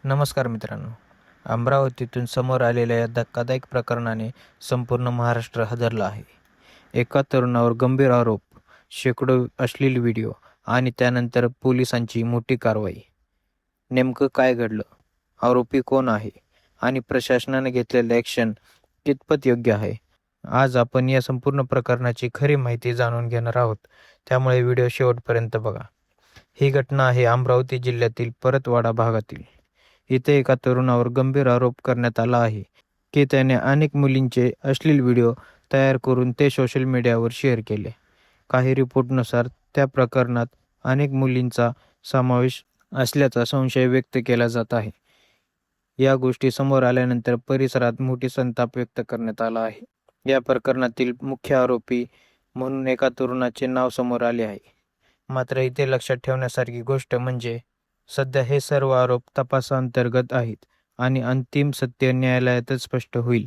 नमस्कार मित्रांनो. अमरावतीतून समोर आलेल्या या धक्कादायक प्रकरणाने संपूर्ण महाराष्ट्र हादरला आहे. एका तरुणावर गंभीर आरोप, शेकडो अश्लील व्हिडिओ आणि त्यानंतर पोलिसांची मोठी कारवाई. नेमकं काय घडलं? आरोपी कोण आहे? आणि प्रशासनाने घेतलेलं ॲक्शन कितपत योग्य आहे? आज आपण या संपूर्ण प्रकरणाची खरी माहिती जाणून घेणार आहोत. त्यामुळे व्हिडिओ शेवटपर्यंत बघा. ही घटना आहे अमरावती जिल्ह्यातील परतवाडा भागातील. इथे एका तरुणावर गंभीर आरोप करण्यात आला आहे की त्याने अनेक मुलींचे अश्लील व्हिडिओ तयार करून ते सोशल मीडियावर शेअर केले. काही रिपोर्टनुसार त्या प्रकरणात अनेक मुलींचा समावेश असल्याचा संशय व्यक्त केला जात आहे. या गोष्टी समोर आल्यानंतर परिसरात मोठी संताप व्यक्त करण्यात आला आहे. या प्रकरणातील मुख्य आरोपी म्हणून एका तरुणाचे नाव समोर आले आहे. मात्र इथे लक्षात ठेवण्यासारखी गोष्ट म्हणजे सध्या हे सर्व आरोप तपासांतर्गत आहेत आणि अंतिम सत्य न्यायालयातच स्पष्ट होईल.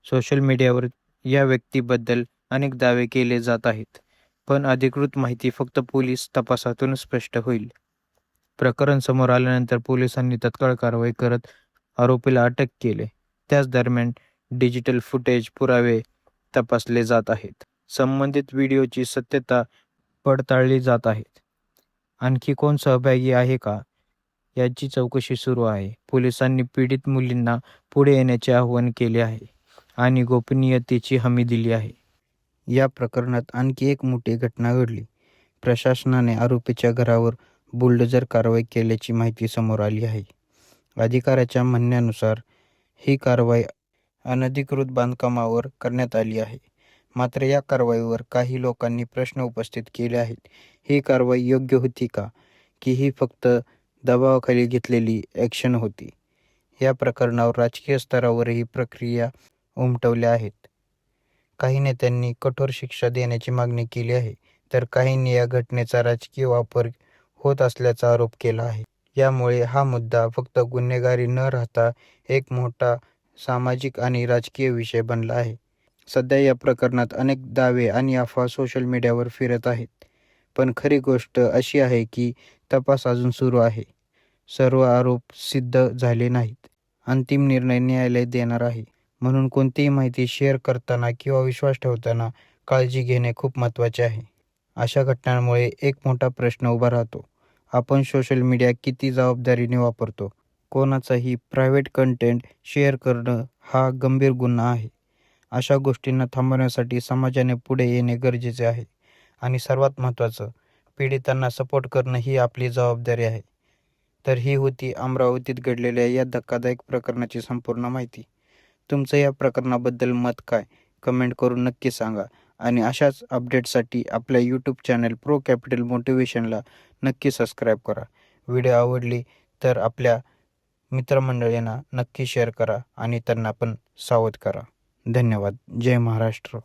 सोशल मीडियावर या व्यक्तीबद्दल अनेक दावे केले जात आहेत, पण अधिकृत माहिती फक्त पोलीस तपासातून स्पष्ट होईल. प्रकरण समोर आल्यानंतर पोलिसांनी तत्काळ कारवाई करत आरोपीला अटक केले. त्याच दरम्यान डिजिटल फुटेज पुरावे तपासले जात आहेत. संबंधित व्हिडिओची सत्यता पडताळली जात आहे. आणखी कोण सहभागी आहे का याची चौकशी सुरू आहे. पोलिसांनी पीडित मुलींना पुढे येण्याचे आवाहन केले आहे आणि गोपनीयतेची हमी दिली आहे. या प्रकरणात आणखी एक मोठी घटना घडली. प्रशासनाने आरोपीच्या घरावर बुलडोझर कारवाई केल्याची माहिती समोर आली आहे. अधिकाऱ्याच्या म्हणण्यानुसार ही कारवाई अनधिकृत बांधकामावर करण्यात आली आहे. मात्र या कारवाईवर काही लोकांनी प्रश्न उपस्थित केले आहेत. ही कारवाई योग्य होती का? की ही फक्त दबावाखाली घेतलेली ॲक्शन होती? या प्रकरणावर राजकीय स्तरावरही प्रक्रिया उमटवल्या आहेत. काही नेत्यांनी कठोर शिक्षा देण्याची मागणी केली आहे, तर काहींनी या घटनेचा राजकीय वापर होत असल्याचा आरोप केला आहे. यामुळे हा मुद्दा फक्त गुन्हेगारी न राहता एक मोठा सामाजिक आणि राजकीय विषय बनला आहे. सध्या या प्रकरणात अनेक दावे आणि अफवा सोशल मीडियावर फिरत आहेत. पण खरी गोष्ट अशी आहे की तपास अजून सुरू आहे. सर्व आरोप सिद्ध झाले नाहीत. अंतिम निर्णय न्यायालय देणार आहे. म्हणून कोणतीही माहिती शेअर करताना किंवा विश्वास ठेवताना काळजी घेणे खूप महत्त्वाचे आहे. अशा घटनांमुळे एक मोठा प्रश्न उभा राहतो. आपण सोशल मीडिया किती जबाबदारीने वापरतो? कोणाचाही प्रायव्हेट कंटेंट शेअर करणं हा गंभीर गुन्हा आहे. अशा गोष्टींना थांबवण्यासाठी समाजाने पुढे येणे गरजेचे आहे. आणि सर्वात महत्त्वाचं, पीडितांना सपोर्ट करणं ही आपली जबाबदारी आहे. तर ही होती अमरावतीत घडलेल्या या धक्कादायक प्रकरणाची संपूर्ण माहिती. तुमचं या प्रकरणाबद्दल मत काय? कमेंट करून नक्की सांगा. आणि अशाच अपडेट्ससाठी आपल्या यूट्यूब चॅनल प्रो कॅपिटल मोटिवेशनला नक्की सबस्क्राईब करा. व्हिडिओ आवडली तर आपल्या मित्रमंडळींना नक्की शेअर करा आणि त्यांना पण सावध करा. धन्यवाद. जय महाराष्ट्र.